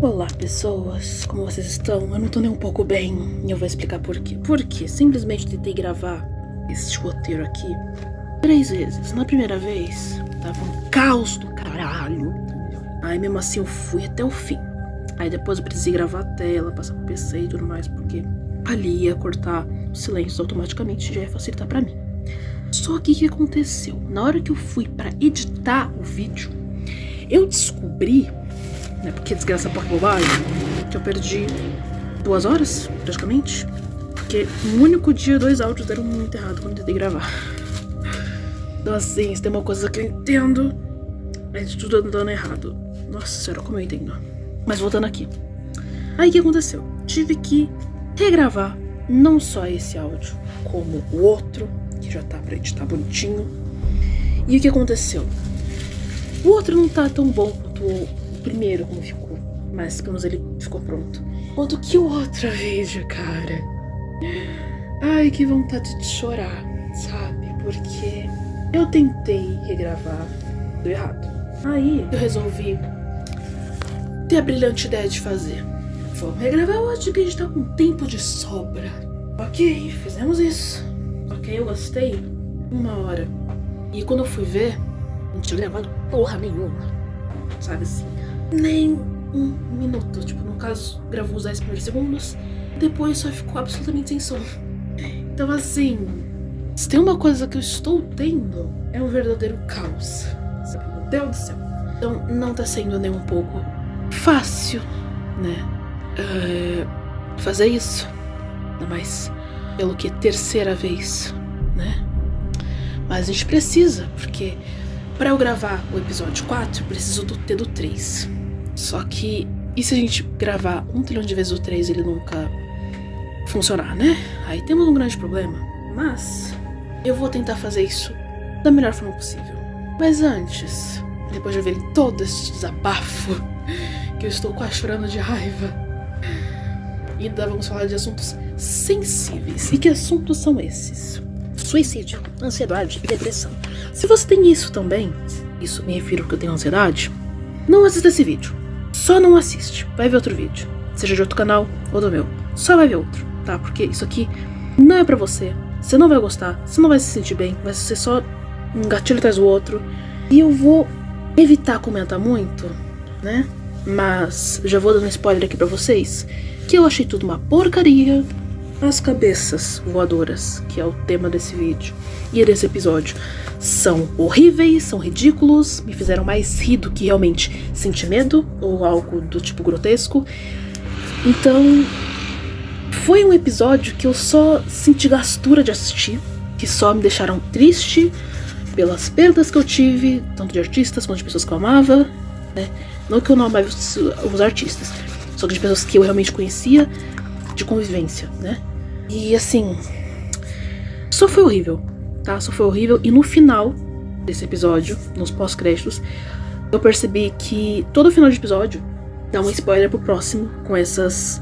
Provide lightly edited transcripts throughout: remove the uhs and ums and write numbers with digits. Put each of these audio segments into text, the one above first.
Olá pessoas, como vocês estão? Eu não tô nem um pouco bem e eu vou explicar por quê. Porque simplesmente tentei gravar esse roteiro aqui 3 vezes. Na primeira vez, tava um caos do caralho. Aí mesmo assim eu fui até o fim. Aí depois eu precisei gravar a tela, passar pro PC e tudo mais, porque ali ia cortar os silêncios automaticamente, já ia facilitar pra mim. Só que o que aconteceu? Na hora que eu fui pra editar o vídeo, eu descobri, né, porque desgraça porra bobagem, que eu perdi 2 horas, praticamente. Porque no único dia 2 áudios deram muito errado quando eu tentei gravar. Então assim, se tem uma coisa que eu entendo, é de tudo dando errado. Nossa senhora, como eu entendo. Mas voltando aqui. Aí o que aconteceu? Tive que regravar não só esse áudio, como o outro, que já tá pra editar bonitinho. E o que aconteceu? O outro não tá tão bom quanto o primeiro, como ficou. Mas pelo menos ele ficou pronto. Quanto que o outro vídeo, cara. Ai, que vontade de chorar, sabe? Porque eu tentei regravar, deu errado. Aí eu resolvi ter a brilhante ideia de fazer. Vamos regravar hoje que a gente tá com tempo de sobra. Ok, fizemos isso. Ok, eu gostei. 1 hora. E quando eu fui ver, não tinha gravado porra nenhuma. Sabe assim? Nem 1 minuto. Tipo, no caso, gravou os 10 primeiros segundos. Depois só ficou absolutamente sem som. Então assim, se tem uma coisa que eu estou tendo, é um verdadeiro caos. Sabe? Meu Deus do céu. Então não tá sendo nem um pouco fácil, né? Fazer isso. Ainda mais pelo que 3ª vez, né? Mas a gente precisa, porque pra eu gravar o episódio 4, eu preciso ter do 3. Só que, e se a gente gravar 1 trilhão de vezes o 3 e ele nunca funcionar, né? Aí temos um grande problema. Mas eu vou tentar fazer isso da melhor forma possível. Mas antes, depois de verem todo esse desabafo, que eu estou quase chorando de raiva, e ainda vamos falar de assuntos sensíveis. E que assuntos são esses? Suicídio, ansiedade e depressão. Se você tem isso também, isso me refiro porque eu tenho ansiedade, não assista esse vídeo. Só não assiste. Vai ver outro vídeo. Seja de outro canal ou do meu. Só vai ver outro, tá? Porque isso aqui não é pra você. Você não vai gostar. Você não vai se sentir bem. Vai ser só um gatilho atrás do outro. E eu vou evitar comentar muito, né? Mas já vou dando spoiler aqui pra vocês, que eu achei tudo uma porcaria. As cabeças voadoras, que é o tema desse vídeo e desse episódio, são horríveis, são ridículos, me fizeram mais rir do que realmente sentir medo ou algo do tipo grotesco. Então, foi um episódio que eu só senti gastura de assistir, que só me deixaram triste pelas perdas que eu tive, tanto de artistas quanto de pessoas que eu amava, né? Não que eu não amava os artistas, só que de pessoas que eu realmente conhecia, de convivência, né? E assim, só foi horrível, tá? Só foi horrível. E no final desse episódio, nos pós-créditos, eu percebi que todo final de episódio dá um spoiler pro próximo, com essas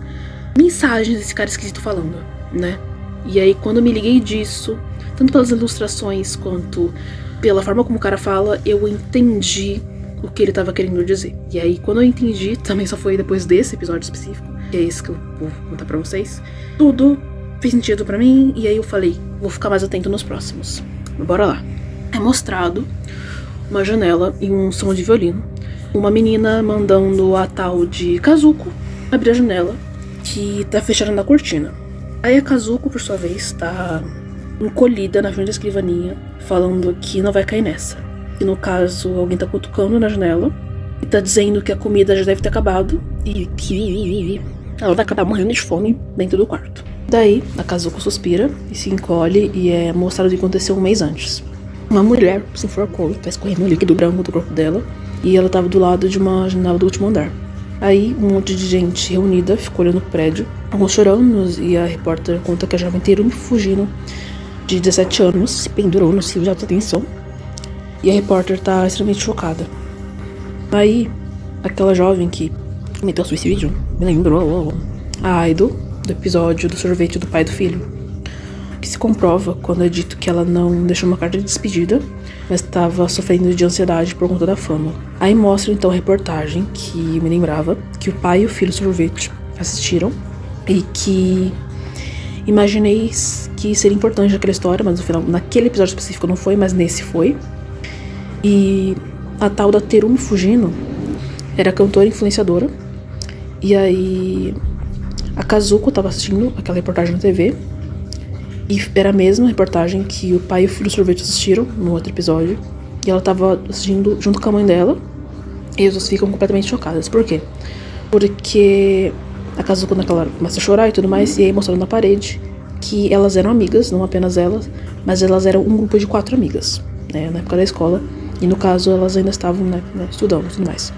mensagens desse cara esquisito falando, né? E aí quando eu me liguei disso, tanto pelas ilustrações quanto pela forma como o cara fala, eu entendi o que ele tava querendo dizer. E aí quando eu entendi, também só foi depois desse episódio específico, que é esse que eu vou contar pra vocês, tudo fez sentido pra mim. E aí eu falei, vou ficar mais atento nos próximos. Bora lá. É mostrado uma janela e um som de violino, uma menina mandando a tal de Kazuko abrir a janela, que tá fechada na cortina. Aí a Kazuko, por sua vez, tá encolhida na frente da escrivaninha, falando que não vai cair nessa. E no caso, alguém tá cutucando na janela e tá dizendo que a comida já deve ter acabado e que ela vai acabar morrendo de fome dentro do quarto. Daí, a Kazuko suspira e se encolhe, e é mostrado o que aconteceu 1 mês antes. Uma mulher se enforcou, tá escorrendo um líquido branco do corpo dela, e ela tava do lado de uma janela do último andar. Aí, um monte de gente reunida ficou olhando o prédio, alguns chorando, e a repórter conta que a jovem Terumi Fujino, de 17 anos, se pendurou no fio de alta tensão, e a repórter tá extremamente chocada. Aí, aquela jovem que cometeu suicídio me lembrou a idol do episódio do sorvete do pai e do filho. que se comprova quando é dito que ela não deixou uma carta de despedida, mas estava sofrendo de ansiedade por conta da fama. Aí mostra então a reportagem que me lembrava que o pai e o filho sorvete assistiram e que imaginei que seria importante aquela história, mas no final, naquele episódio específico não foi, mas nesse foi. E a tal da Terumi Fujino era cantora e influenciadora. E aí a Kazuko estava assistindo aquela reportagem na TV. E era a mesma reportagem que o pai e o filho sorvete assistiram no outro episódio. E ela estava assistindo junto com a mãe dela. E eles ficam completamente chocadas. Por quê? Porque a Kazuko naquela hora começa a chorar e tudo mais. E aí mostrando na parede que elas eram amigas, não apenas elas, mas elas eram um grupo de 4 amigas, né, na época da escola. E no caso elas ainda estavam, né, estudando e tudo mais.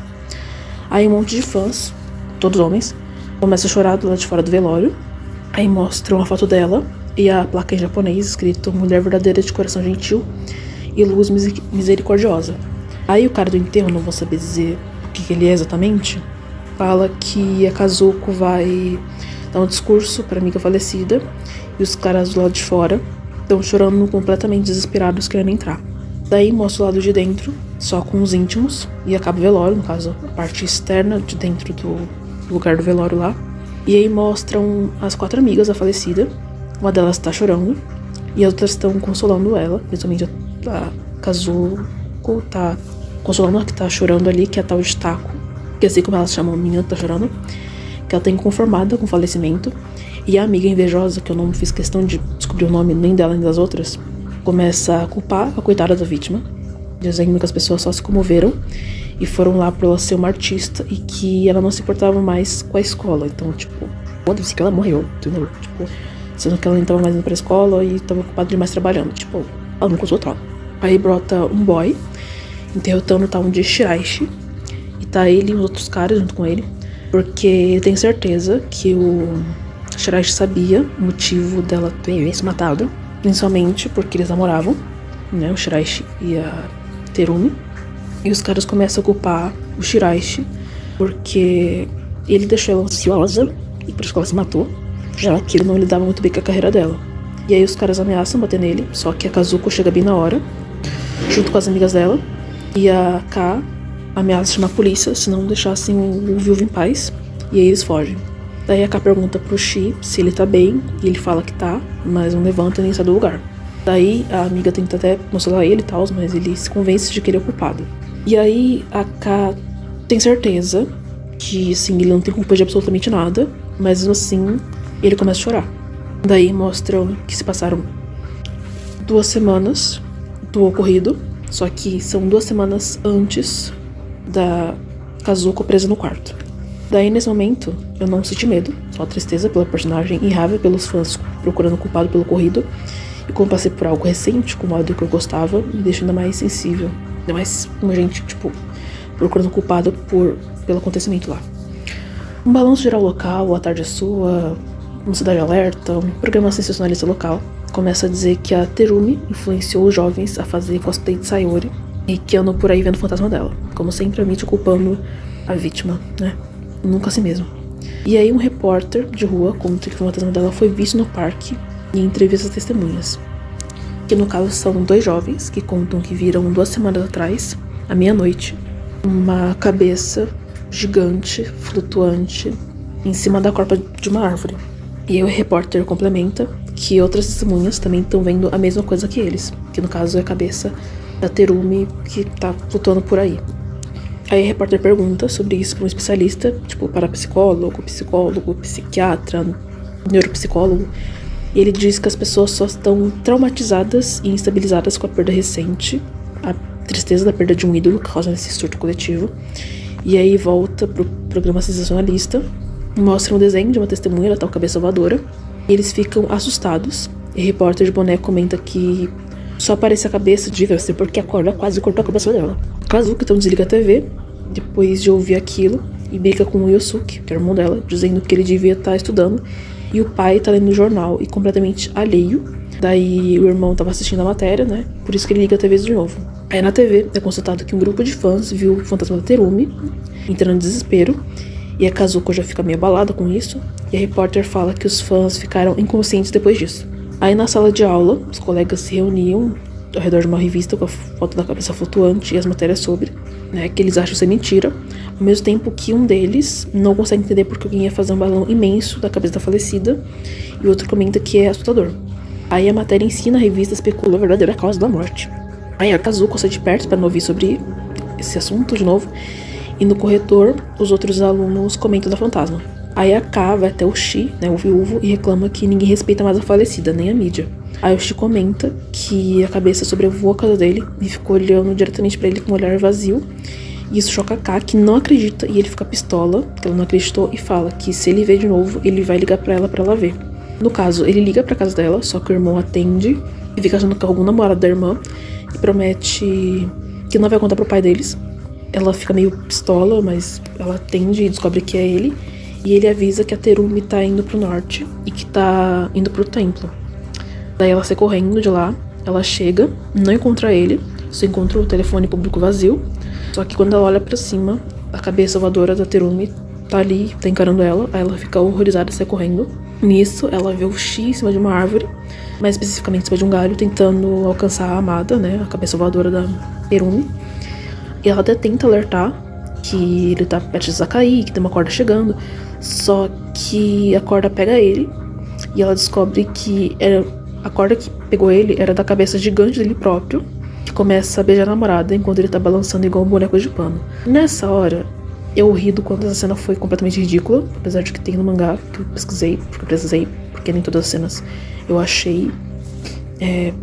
Aí um monte de fãs, todos homens, começam a chorar do lado de fora do velório. Aí mostram a foto dela e a placa em japonês escrito "Mulher verdadeira de coração gentil e luz misericordiosa". Aí o cara do enterro, não vou saber dizer o que ele é exatamente, fala que a Kazuko vai dar um discurso para a amiga falecida e os caras do lado de fora estão chorando completamente desesperados, querendo entrar. Daí mostra o lado de dentro, só com os íntimos, e acaba o velório, no caso, a parte externa de dentro do lugar do velório lá. E aí mostram as 4 amigas da falecida, uma delas tá chorando, e as outras estão consolando ela, principalmente a Kazuko tá consolando a que tá chorando ali, que é a tal de Taco, que assim como elas chamam a menina que tá chorando, que ela tá inconformada com o falecimento. E a amiga invejosa, que eu não fiz questão de descobrir o nome nem dela nem das outras, começa a culpar a coitada da vítima, dizendo que as pessoas só se comoveram e foram lá por ela ser uma artista e que ela não se importava mais com a escola. Então, tipo, foda-se que ela morreu, entendeu? Tipo, sendo que ela não tava mais indo pra escola e tava ocupada demais trabalhando. Tipo, ela nunca usou troca. Aí brota um boy interrotando o tal de Shiraishi e tá ele e os outros caras junto com ele, porque ele tem certeza que o Shiraishi sabia o motivo dela ter se matado, principalmente porque eles namoravam, né, o Shiraishi e a Terumi. E os caras começam a culpar o Shiraishi porque ele deixou ela ansiosa e por isso que ela se matou, já que ele não lidava muito bem com a carreira dela. E aí os caras ameaçam bater nele, só que a Kazuko chega bem na hora, junto com as amigas dela, e a K ameaça chamar a polícia se não deixassem o viúvo em paz, e aí eles fogem. Daí a K pergunta pro Shi se ele tá bem, e ele fala que tá, mas não levanta nem sai do lugar. Daí a amiga tenta até consolar ele e tal, mas ele se convence de que ele é o culpado. E aí a K tem certeza que, assim, ele não tem culpa de absolutamente nada, mas mesmo assim ele começa a chorar. Daí mostram que se passaram 2 semanas do ocorrido, só que são 2 semanas antes da Kazuko presa no quarto. Daí, nesse momento, eu não senti medo, só tristeza pela personagem e raiva pelos fãs procurando o culpado pelo ocorrido. E como passei por algo recente, com o modo que eu gostava, me deixa ainda mais sensível. Ainda mais uma gente, tipo, procurando o culpado pelo acontecimento lá. Um balanço geral local, A Tarde é Sua, uma cidade alerta, um programa sensacionalista local, começa a dizer que a Terumi influenciou os jovens a fazer cosplay de Sayori e que andam por aí vendo o fantasma dela. Como sempre, a mídia culpando a vítima, né? Nunca a si mesmo. E aí um repórter de rua conta que o fantasma dela foi visto no parque e entrevista as testemunhas. Que no caso são 2 jovens que contam que viram 2 semanas atrás, à meia-noite, uma cabeça gigante, flutuante, em cima da copa de uma árvore. E aí o repórter complementa que outras testemunhas também estão vendo a mesma coisa que eles, que no caso é a cabeça da Terumi que tá flutuando por aí. Aí o repórter pergunta sobre isso para um especialista, tipo parapsicólogo, psicólogo, psiquiatra, neuropsicólogo. E ele diz que as pessoas só estão traumatizadas e instabilizadas com a perda recente, a tristeza da perda de um ídolo que causa esse surto coletivo. E aí volta pro programa sensacionalista, mostra um desenho de uma testemunha da tal cabeça voadora, e eles ficam assustados. E o repórter de boné comenta que só aparece a cabeça de deve ser porque a corda quase cortou a cabeça dela. Kazuko então desliga a TV, depois de ouvir aquilo, e briga com o Yosuke, que é o irmão dela, dizendo que ele devia estar estudando, e o pai tá lendo o jornal e completamente alheio. Daí o irmão tava assistindo a matéria, né, por isso que ele liga a TV de novo. Aí na TV é constatado que um grupo de fãs viu o fantasma da Terumi, entrando em desespero, e a Kazuko já fica meio abalada com isso, e a repórter fala que os fãs ficaram inconscientes depois disso. Aí na sala de aula, os colegas se reuniam ao redor de uma revista com a foto da cabeça flutuante e as matérias sobre, né, que eles acham ser mentira, ao mesmo tempo que um deles não consegue entender porque alguém ia fazer um balão imenso da cabeça da falecida, e o outro comenta que é assustador. Aí a matéria em si na revista especula a verdadeira causa da morte. Aí a Kazuko sai de perto para não ouvir sobre esse assunto de novo, e no corredor os outros alunos comentam da fantasma. Aí a K vai até o Shi, né, o viúvo, e reclama que ninguém respeita mais a falecida, nem a mídia. Aí o Shi comenta que a cabeça sobrevoou a casa dele e ficou olhando diretamente pra ele com um olhar vazio. E isso choca a K, que não acredita, e ele fica pistola, que ela não acreditou, e fala que se ele ver de novo, ele vai ligar pra ela ver. No caso, ele liga pra casa dela, só que o irmão atende e fica achando que é algum namorado da irmã e promete que não vai contar pro pai deles. Ela fica meio pistola, mas ela atende e descobre que é ele. E ele avisa que a Terumi tá indo pro norte e que tá indo pro templo. Daí ela sai correndo de lá, ela chega, não encontra ele, só encontra o telefone público vazio. Só que quando ela olha pra cima, a cabeça voadora da Terumi tá ali, tá encarando ela. Aí ela fica horrorizada e sai correndo. Nisso, ela vê o Shi em cima de uma árvore, mais especificamente em cima de um galho, tentando alcançar a amada, né, a cabeça voadora da Terumi. E ela até tenta alertar que ele tá prestes a cair, que tem uma corda chegando. Só que a corda pega ele e ela descobre que a corda que pegou ele era da cabeça gigante dele próprio, que começa a beijar a namorada enquanto ele tá balançando igual um boneco de pano. Nessa hora, eu ri do quanto essa cena foi completamente ridícula, apesar de que tem no mangá, que eu pesquisei, porque eu precisei, porque nem todas as cenas eu achei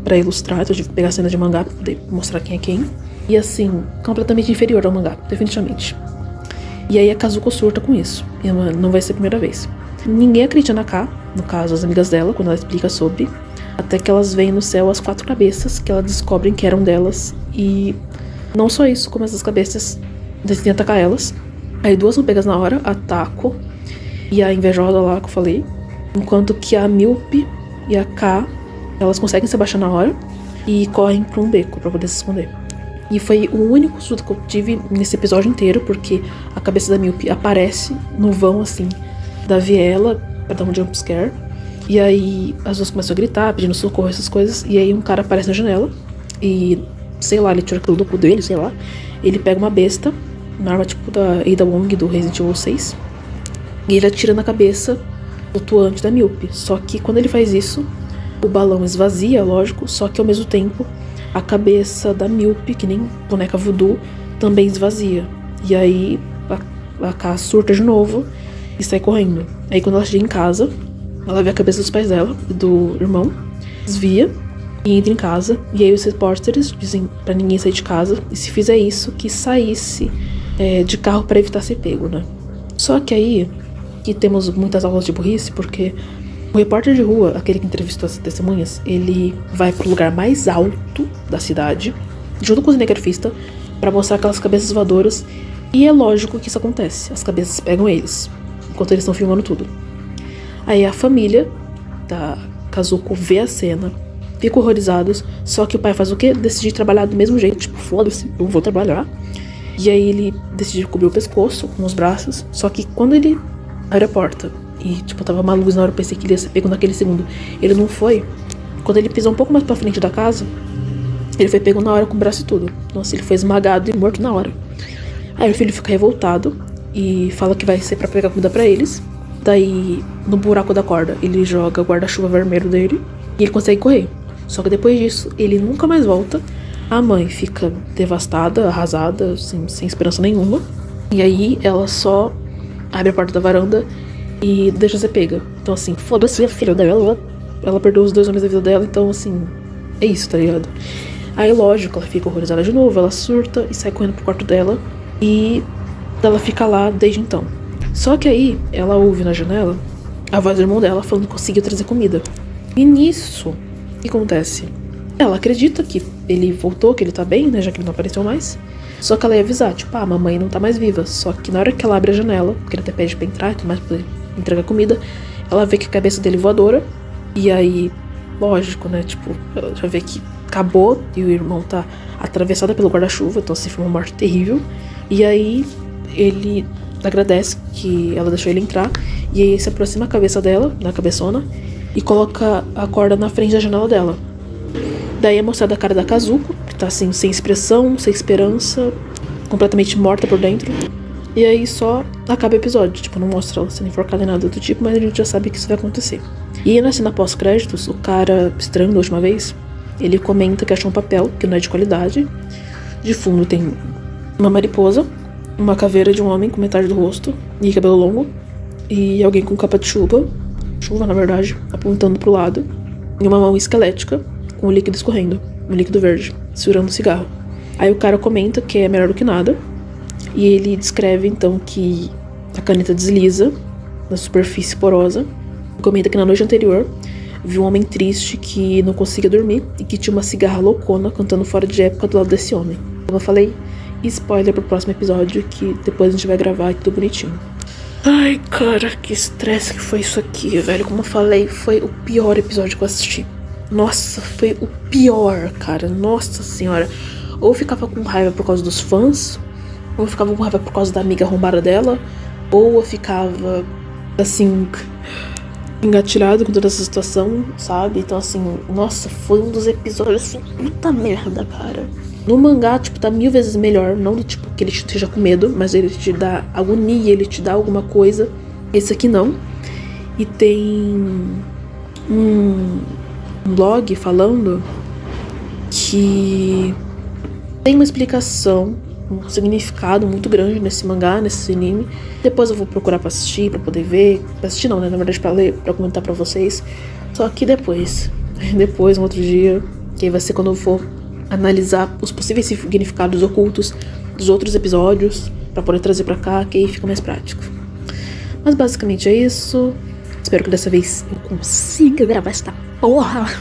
pra ilustrar, então eu tive que pegar a cena de mangá pra poder mostrar quem é quem. E assim, completamente inferior ao mangá, definitivamente. E aí a Kazuko surta com isso, e não vai ser a primeira vez. Ninguém acredita na K, no caso as amigas dela, quando ela explica sobre, até que elas veem no céu as 4 cabeças, que elas descobrem que eram delas, e não só isso, como essas cabeças decidem atacar elas. Aí 2 são pegas na hora, a Tako e a invejosa lá que eu falei, enquanto que a Milp e a K, elas conseguem se abaixar na hora e correm pra um beco pra poder se esconder. E foi o único susto que eu tive nesse episódio inteiro, porque a cabeça da Milp aparece no vão, assim, da viela, pra dar um jumpscare. E aí as duas começam a gritar, pedindo socorro, essas coisas. E aí um cara aparece na janela e, sei lá, ele tira aquilo do cu dele, sei lá. Ele pega uma besta, uma arma tipo da Ada Wong do Resident Evil 6. E ele atira na cabeça flutuante da Milp. Só que quando ele faz isso, o balão esvazia, lógico, só que ao mesmo tempo a cabeça da Milp, que nem boneca voodoo, também esvazia. E aí a K surta de novo e sai correndo. Aí quando ela chega em casa, ela vê a cabeça dos pais dela e do irmão, desvia e entra em casa. E aí os repórteres dizem pra ninguém sair de casa, e se fizer isso, que saísse de carro pra evitar ser pego, né? Só que aí que temos muitas aulas de burrice, porque o repórter de rua, aquele que entrevistou as testemunhas, ele vai pro lugar mais alto da cidade, junto com o cinegrafista, pra mostrar aquelas cabeças voadoras. E é lógico que isso acontece. As cabeças pegam eles, enquanto eles estão filmando tudo. Aí a família da Kazuko vê a cena, fica horrorizados, só que o pai faz o quê? Decide trabalhar do mesmo jeito, tipo, foda-se, eu vou trabalhar. E aí ele decide cobrir o pescoço com os braços, só que quando ele abre a porta e, tipo, tava uma luz na hora, eu pensei que ele ia ser pego naquele segundo. Ele não foi. Quando ele pisou um pouco mais pra frente da casa, ele foi pego na hora com o braço e tudo. Nossa, ele foi esmagado e morto na hora. Aí o filho fica revoltado e fala que vai ser pra pegar comida pra eles. Daí, no buraco da corda, ele joga o guarda-chuva vermelho dele e ele consegue correr. Só que depois disso, ele nunca mais volta. A mãe fica devastada, arrasada, sem esperança nenhuma. E aí, ela só abre a porta da varanda e deixa ser pega. Então assim, foda-se a filha dela. Ela perdeu os 2 homens da vida dela, então assim, é isso, tá ligado? Aí lógico, ela fica horrorizada de novo, ela surta e sai correndo pro quarto dela. E ela fica lá desde então. Só que aí, ela ouve na janela a voz do irmão dela falando que conseguiu trazer comida. E nisso, o que acontece? Ela acredita que ele voltou, que ele tá bem, né, já que ele não apareceu mais. Só que ela ia avisar, tipo, a mamãe não tá mais viva. Só que na hora que ela abre a janela, porque ele até pede pra entrar e tudo mais, pra poder entregar comida, ela vê que a cabeça dele é voadora. E aí, lógico, né, tipo, ela já vê que acabou e o irmão tá atravessado pelo guarda-chuva, então assim, foi uma morte terrível. E aí, ele agradece que ela deixou ele entrar, e aí se aproxima a cabeça dela, na cabeçona, e coloca a corda na frente da janela dela. Daí é mostrada a cara da Kazuko, que tá assim, sem expressão, sem esperança, completamente morta por dentro. E aí só acaba o episódio, tipo, não mostra ela sendo enforcada nem nada do tipo, mas a gente já sabe que isso vai acontecer. E na cena pós-créditos, o cara estranho da última vez, ele comenta que achou um papel que não é de qualidade. De fundo tem uma mariposa, uma caveira de um homem com metade do rosto e cabelo longo, e alguém com capa de chuva na verdade, apontando pro lado, e uma mão esquelética com o líquido escorrendo, um líquido verde, segurando um cigarro. Aí o cara comenta que é melhor do que nada, e ele descreve então que a caneta desliza na superfície porosa. Comenta que na noite anterior viu um homem triste que não conseguia dormir e que tinha uma cigarra loucona cantando fora de época do lado desse homem. Como eu falei, spoiler pro próximo episódio, que depois a gente vai gravar e tudo bonitinho. Ai, cara, que estresse que foi isso aqui, velho. Como eu falei, foi o pior episódio que eu assisti. Nossa, foi o pior, cara. Nossa senhora. Ou eu ficava com raiva por causa dos fãs, ou eu ficava com raiva por causa da amiga arrombada dela, ou eu ficava, assim, engatilhado com toda essa situação, sabe? Então, assim, nossa, foi um dos episódios, assim, puta merda, cara. No mangá, tipo, tá 1000 vezes melhor. Não do tipo que ele esteja com medo, mas ele te dá agonia, ele te dá alguma coisa. Esse aqui não. E tem um blog falando que tem uma explicação, um significado muito grande nesse mangá, nesse anime. Depois eu vou procurar pra assistir, pra poder ver. Pra assistir não, né? Na verdade, pra ler, pra comentar pra vocês. Só que depois, um outro dia, que aí vai ser quando eu for analisar os possíveis significados ocultos dos outros episódios, pra poder trazer pra cá, que aí fica mais prático. Mas basicamente é isso. Espero que dessa vez eu consiga gravar esta porra,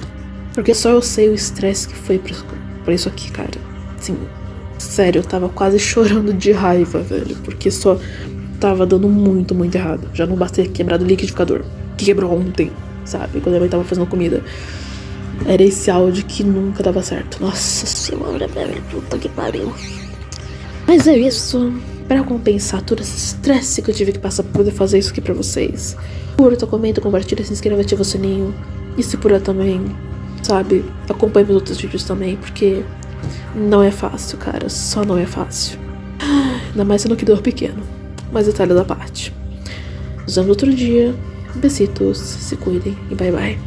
porque só eu sei o estresse que foi pra isso aqui, cara. Assim, sério, eu tava quase chorando de raiva, velho, porque só tava dando muito, muito errado. Já não basta ter quebrado o liquidificador, que quebrou ontem, sabe, quando a mãe tava fazendo comida. Era esse áudio que nunca dava certo. Nossa senhora, velho, puta que pariu. Mas é isso. Pra compensar todo esse estresse que eu tive que passar pra poder fazer isso aqui pra vocês, curta, comenta, compartilha, se inscreva, ativa o sininho. E se puder também, sabe, acompanhe meus outros vídeos também, porque não é fácil, cara. Só não é fácil. Ainda mais sendo que dor pequeno. Mas detalhe da parte. Nos vemos outro dia. Besitos, se cuidem e bye bye.